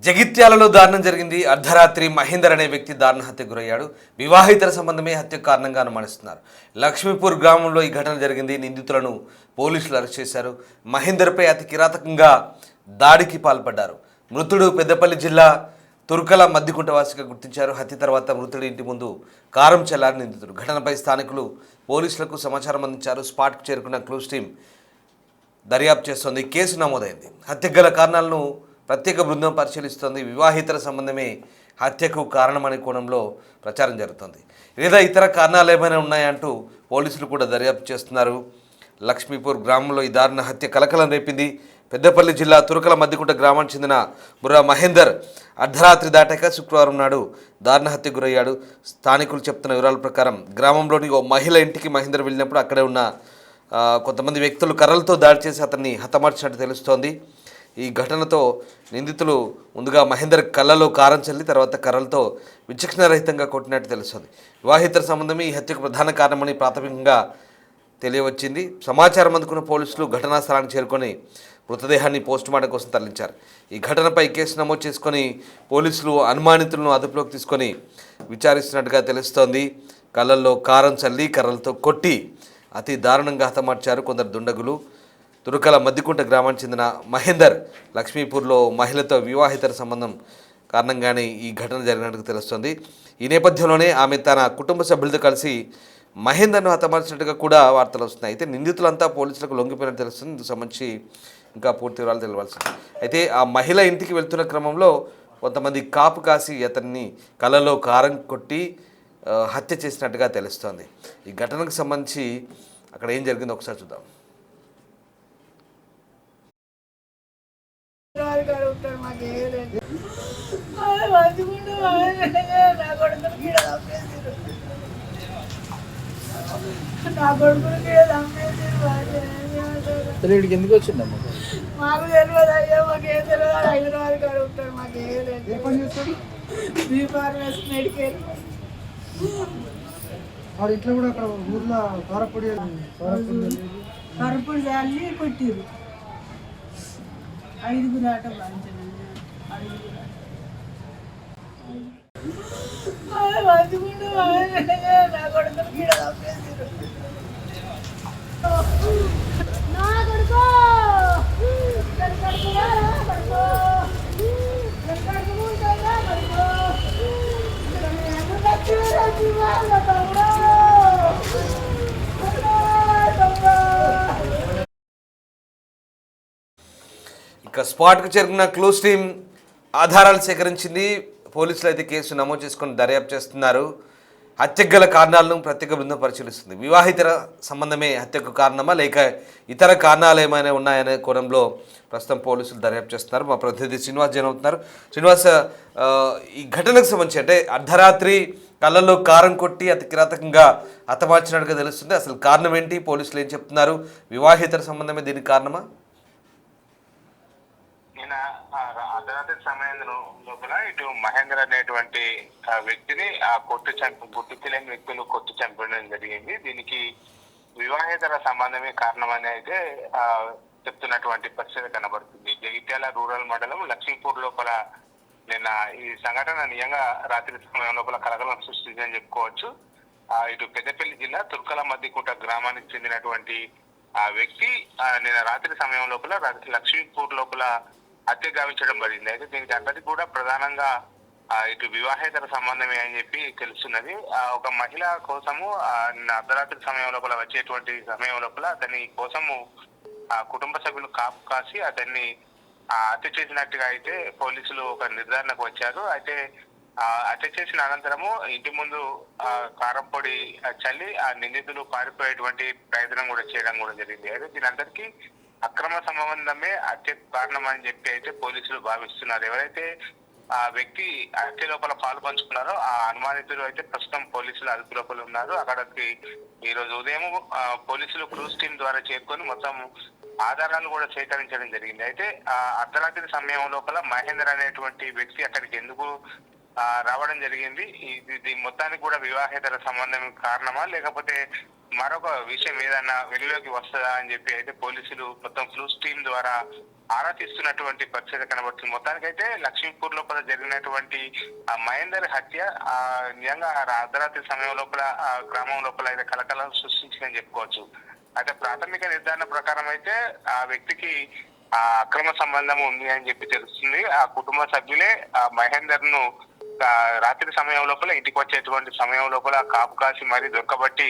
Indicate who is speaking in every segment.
Speaker 1: జగిత్యాలలో దారుణం జరిగింది. అర్ధరాత్రి మహేందర్ అనే వ్యక్తి దారుణ హత్యకు గురయ్యాడు. వివాహితర సంబంధమే హత్యకు కారణంగా అనుమానిస్తున్నారు. లక్ష్మీపూర్ గ్రామంలో ఈ ఘటన జరిగింది. నిందితులను పోలీసులు అరెస్ట్ చేశారు. మహేందర్పై అతి కిరాతకంగా దాడికి పాల్పడ్డారు. మృతుడు పెద్దపల్లి జిల్లా తుర్కల మద్దికుంట వాసిగా గుర్తించారు. హత్య తర్వాత మృతుడి ఇంటి ముందు కారం చల్లారు నిందితుడు. ఘటనపై స్థానికులు పోలీసులకు సమాచారం అందించారు. స్పాట్కు చేరుకున్న క్లూస్ టీం దర్యాప్తు చేస్తోంది. కేసు నమోదైంది. హత్యకు గల కారణాలను ప్రత్యేక బృందం పరిశీలిస్తోంది. వివాహితర సంబంధమే హత్యకు కారణమనే కోణంలో ప్రచారం జరుగుతోంది. లేదా ఇతర కారణాలు ఏమైనా ఉన్నాయంటూ పోలీసులు కూడా దర్యాప్తు చేస్తున్నారు. లక్ష్మీపూర్ గ్రామంలో ఈ దారుణ హత్య కలకలం రేపింది. పెద్దపల్లి జిల్లా తురకల మద్దికుంట గ్రామానికి చెందిన బుర్రా మహేందర్ అర్ధరాత్రి దాటాక శుక్రవారం నాడు దారుణ హత్యకు గురయ్యాడు. స్థానికులు చెప్తున్న వివరాల ప్రకారం గ్రామంలోని ఓ మహిళ ఇంటికి మహేందర్ వెళ్ళినప్పుడు అక్కడే ఉన్న కొంతమంది వ్యక్తులు కర్రలతో దాడి చేసి అతన్ని హతమార్చినట్టు తెలుస్తోంది. ఈ ఘటనతో నిందితులు ముందుగా మహేందర్ కళ్ళలో కారం చల్లి తర్వాత కర్రలతో విచక్షణరహితంగా కొట్టినట్టు తెలుస్తుంది. వివాహితర సంబంధమే ఈ హత్యకు ప్రధాన కారణమని ప్రాథమికంగా తెలియవచ్చింది. సమాచారం అందుకున్న పోలీసులు ఘటనా స్థలానికి చేరుకొని మృతదేహాన్ని పోస్టుమార్టం కోసం తరలించారు. ఈ ఘటనపై కేసు నమోదు చేసుకొని పోలీసులు అనుమానితులను అదుపులోకి తీసుకొని విచారిస్తున్నట్టుగా తెలుస్తోంది. కళ్ళల్లో కారం చల్లి కర్రలతో కొట్టి అతి దారుణంగా హతమార్చారు కొందరు దుండగులు. తురకల మద్దికుంట గ్రామానికి చెందిన మహేందర్ లక్ష్మీపూర్లో మహిళతో వివాహితర సంబంధం కారణంగానే ఈ ఘటన జరిగినట్టుగా తెలుస్తుంది. ఈ నేపథ్యంలోనే ఆమె తన కుటుంబ సభ్యులతో కలిసి మహేందర్ను హతమార్చినట్టుగా కూడా వార్తలు వస్తున్నాయి. అయితే నిందితులంతా పోలీసులకు లొంగిపోయినట్టు తెలుస్తుంది. ఇందుకు సంబంధించి ఇంకా పూర్తి వివరాలు తెలియాల్సింది. అయితే ఆ మహిళ ఇంటికి వెళ్తున్న క్రమంలో కొంతమంది కాపు కాసి అతన్ని కళ్ళలో కారం కొట్టి హత్య చేసినట్టుగా తెలుస్తోంది. ఈ ఘటనకు సంబంధించి అక్కడ ఏం జరిగిందో ఒకసారి చూద్దాం.
Speaker 2: ఇక్కడికి ఎందుకు వచ్చిందమ్మా?
Speaker 3: మాకు తెలియదు అయ్యా, మాకేం తెలియదు. హైదరాబాద్ కాడ ఉంటాడు, మాకేం లేదు. మెడికల్
Speaker 2: ఇట్లా కూడా అక్కడ ఊర్లో
Speaker 3: కరపొడి చల్లి కొట్టిరు. 5 ఆట మంచిగుండు నా కొడుకుని కీడ తప్పేసారు.
Speaker 1: ఇక స్పాట్కు చేరుకున్న క్లూస్ టీం ఆధారాలు సేకరించింది. పోలీసులు అయితే కేసు నమోదు చేసుకొని దర్యాప్తు చేస్తున్నారు. హత్యకు గల కారణాలను ప్రత్యేక బృందం పరిశీలిస్తుంది. వివాహితర సంబంధమే హత్యకు కారణమా లేక ఇతర కారణాలు ఏమైనా ఉన్నాయనే కోణంలో ప్రస్తుతం పోలీసులు దర్యాప్తు చేస్తున్నారు. మా ప్రతినిధి శ్రీనివాస్ జాయిన్ అవుతున్నారు. శ్రీనివాస్, ఈ ఘటనకు సంబంధించి అంటే అర్ధరాత్రి కళ్ళల్లో కారం కొట్టి అతి కిరాతకంగా హతమార్చినట్టుగా తెలుస్తుంది. అసలు కారణం ఏంటి? పోలీసులు ఏం చెప్తున్నారు? వివాహితర సంబంధమే దీనికి కారణమా?
Speaker 4: అర్ధరాత్రి సమయం లోపల ఇటు మహేందర్ అనేటువంటి వ్యక్తిని గుర్తు తెలియని వ్యక్తులు కొట్టి చంపడం జరిగింది. దీనికి వివాహేతర సంబంధమే కారణమని అయితే చెప్తున్నటువంటి పరిస్థితి కనబడుతుంది. జగిత్యాల రూరల్ మండలం లక్ష్మీపూర్ లోపల నిన్న ఈ సంఘటన నిజంగా రాత్రి సమయం లోపల కలకలం సృష్టించని చెప్పుకోవచ్చు. ఇటు పెద్దపల్లి జిల్లా తుర్కల మద్దికుంట గ్రామానికి చెందినటువంటి ఆ వ్యక్తి నిన్న రాత్రి సమయం లోపల లక్ష్మీపూర్ లోపల హత్య గావించడం జరిగింది. అయితే దీనికి అందరికీ కూడా ప్రధానంగా ఇటు వివాహేతర సంబంధమే అని చెప్పి తెలుస్తున్నది. ఒక మహిళ కోసము అర్ధరాత్రి సమయం లోపల వచ్చేటువంటి సమయం లోపల అతని కోసము కుటుంబ సభ్యులు కాపు కాసి అతన్ని హత్య చేసినట్టుగా అయితే పోలీసులు ఒక నిర్ధారణకు వచ్చారు. అయితే హత్య చేసిన అనంతరము ఇంటి ముందు కారం పొడి చల్లి ఆ నిందితులు పారిపోయేటువంటి ప్రయత్నం కూడా చేయడం కూడా జరిగింది. అయితే దీనందరికీ అక్రమ సంబంధమే హత్యకు కారణం అని చెప్పి అయితే పోలీసులు భావిస్తున్నారు. ఎవరైతే ఆ వ్యక్తి హత్య లోపల పాలు పంచుకున్నారో ఆ అనుమానితులు అయితే ప్రస్తుతం పోలీసులు అదుపు లోపల ఉన్నారు. అక్కడికి ఈ రోజు ఉదయం పోలీసులు క్రూజ్ టీం ద్వారా చేరుకొని మొత్తం ఆధారాలు కూడా సేకరించడం జరిగింది. అయితే అర్ధరాత్రి సమయం లోపల మహేందర్ అనేటువంటి వ్యక్తి అక్కడికి ఎందుకు రావడం జరిగింది, ఇది మొత్తానికి కూడా వివాహేతర సంబంధం కారణమా లేకపోతే మరొక విషయం ఏదన్నా వెలుగులోకి వస్తుందా అని చెప్పి అయితే పోలీసులు మొత్తం ఫ్లూస్ టీం ద్వారా ఆరా తీస్తున్నటువంటి పరిస్థితి కనబడుతుంది. మొత్తానికైతే లక్ష్మీపూర్ లోపల జరిగినటువంటి ఆ మహేందర్ హత్య నిజంగా అర్ధరాత్రి సమయం లోపల ఆ గ్రామం లోపల అయితే కలకలం సృష్టించిందని చెప్పుకోవచ్చు. అయితే ప్రాథమిక నిర్ధారణ ప్రకారం అయితే ఆ వ్యక్తికి ఆ అక్రమ సంబంధం ఉంది అని చెప్పి తెలుస్తుంది. ఆ కుటుంబ సభ్యులే ఆ మహేందర్ ను రాత్రి సమయం లోపల ఇంటికి వచ్చేటువంటి సమయం లోపల కాపు కాసి మరీ దొరకబట్టి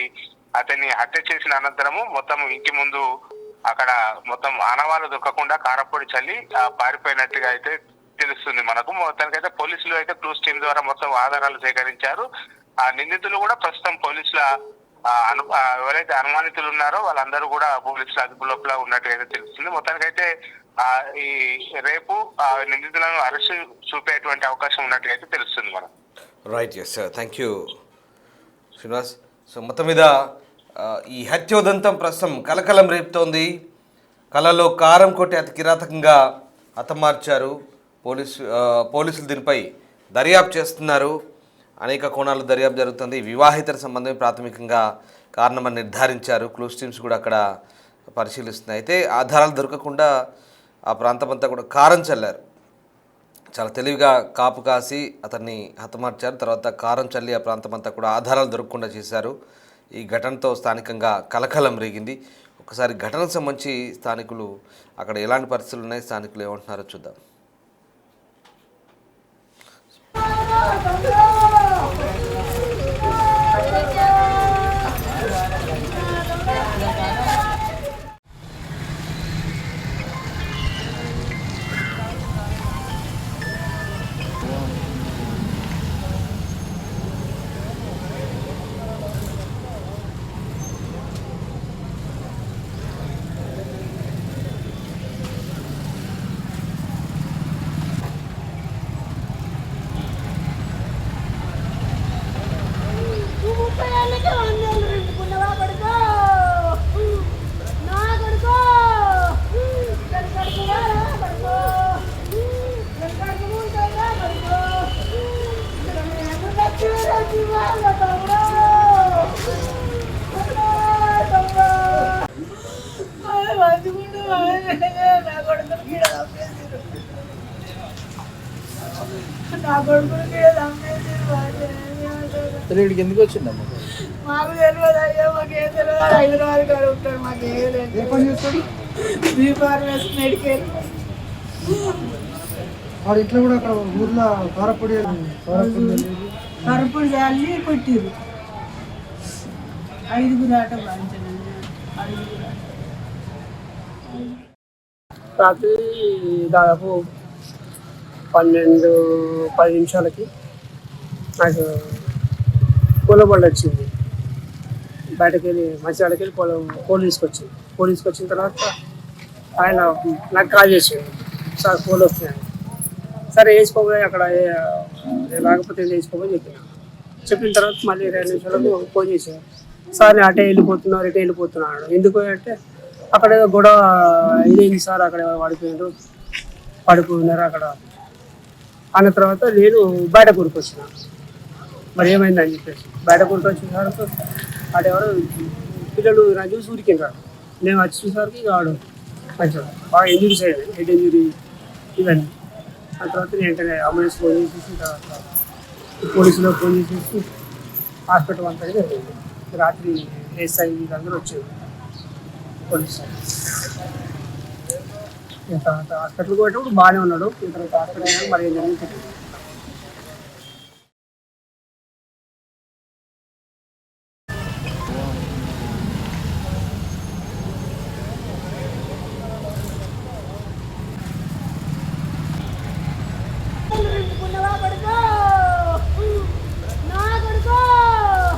Speaker 4: అతన్ని హత్య చేసిన అనంతరము మొత్తం ఇంటి ముందు అక్కడ మొత్తం ఆనవాళ్ళు దొరకకుండా కారపొడి చల్లి పారిపోయినట్టుగా అయితే తెలుస్తుంది మనకు. మొత్తానికైతే పోలీసులు అయితే క్లూస్ టీం ద్వారా మొత్తం ఆధారాలు సేకరించారు. ఆ నిందితులు కూడా ప్రస్తుతం పోలీసుల ఎవరైతే అనుమానితులు ఉన్నారో వాళ్ళందరూ కూడా పోలీసుల అదుపు లోపల ఉన్నట్టుగా తెలుస్తుంది. మొత్తానికైతే ఈ రేపు నిందితులను అరెస్ట్ చూపేటువంటి అవకాశం ఉన్నట్టుగా తెలుస్తుంది మనం.
Speaker 1: Right, yes sir, thank you Srinivas. So మొత్తం మీద ఈ హత్యోదంతం ప్రస్తుతం కలకలం రేపుతోంది. కళ్ళలో కారం కొట్టి అతి కిరాతకంగా హతమార్చారు పోలీసులు. దీనిపై దర్యాప్తు చేస్తున్నారు. అనేక కోణాలు దర్యాప్తు జరుగుతుంది. వివాహితర సంబంధమే ప్రాథమికంగా కారణమని నిర్ధారించారు. క్లూస్ టీమ్స్ కూడా అక్కడ పరిశీలిస్తున్నాయి. అయితే ఆధారాలు దొరకకుండా ఆ ప్రాంతమంతా కూడా కారం చల్లారు. చాలా తెలివిగా కాపు కాసి అతన్ని హతమార్చారు. తర్వాత కారం చల్లి ఆ ప్రాంతమంతా కూడా ఆధారాలు దొరకకుండా చేశారు. ఈ ఘటనతో స్థానికంగా కలకలం రేగింది. ఒకసారి ఘటనకు సంబంధించి స్థానికులు అక్కడ ఎలాంటి పరిస్థితులు ఉన్నాయి, స్థానికులు ఏమంటున్నారో చూద్దాం.
Speaker 2: ఇక్కడికి ఎందుకు వచ్చిందమ్మా?
Speaker 3: మాకు తెలియదు అయ్యా, మాకేం తెలియదు. హైదరాబాద్ కాడ ఉంటాడు, మాకేం లేదు.
Speaker 2: ఏ పని చేస్తాడు?
Speaker 3: B Pharmacy medical.
Speaker 2: వాడు ఇంట్లో కూడా అక్కడ ఊర్లో కారపొడి
Speaker 3: కరుపుడు చల్లి కొట్టిరు. 5 ఆట బాధించండి.
Speaker 5: రాత్రి దాదాపు 12-10 నిమిషాలకి నాకు పూలబండి వచ్చింది. బయటకు వెళ్ళి మంచిర్యాలకి వెళ్ళి పూలు తీసుకొచ్చింది. పూలు తీసుకొచ్చిన తర్వాత ఆయన నాకు కాల్ చేసాడు, సార్ పూలు వస్తున్నాయి. సరే వేసుకోబోయి అక్కడ రాకపోతే వేసుకోబోయి చెప్పిన తర్వాత మళ్ళీ 2 నిమిషాలకు ఫోన్ చేశాను. సార్ నేను అటే వెళ్ళిపోతున్నాను, ఇటే వెళ్ళిపోతున్నాను. ఎందుకు అంటే అక్కడ గొడవ ఇదేంటి సార్, అక్కడ పడిపోయినారు అక్కడ అన్న తర్వాత నేను బయట కూరుకొచ్చిన. మరి ఏమైందని చెప్పేసి బయట కూరుకొచ్చిన తర్వాత అటు ఎవరు పిల్లలు నా చూసి ఊరికింటారు. నేను వచ్చి చూసేసరికి వాడు మంచిగా బాగా ఇంజురీస్ అయ్యాయి, హెడ్ ఇంజురీ ఇవన్నీ. ఆ తర్వాత నేను వెంటనే అంబులెన్స్ ఫోన్ చేసేసి తర్వాత పోలీసులో ఫోన్ చేసేసి హాస్పిటల్ అంతా జరిగింది. రాత్రి ఎస్ఐ వీళ్ళందరూ వచ్చారు పోలీసు. తర్వాత హాస్పిటల్కి పోయేటప్పుడు బాగానే ఉన్నాడు. తర్వాత హాస్పిటల్ మరి ఏం జరిగింది.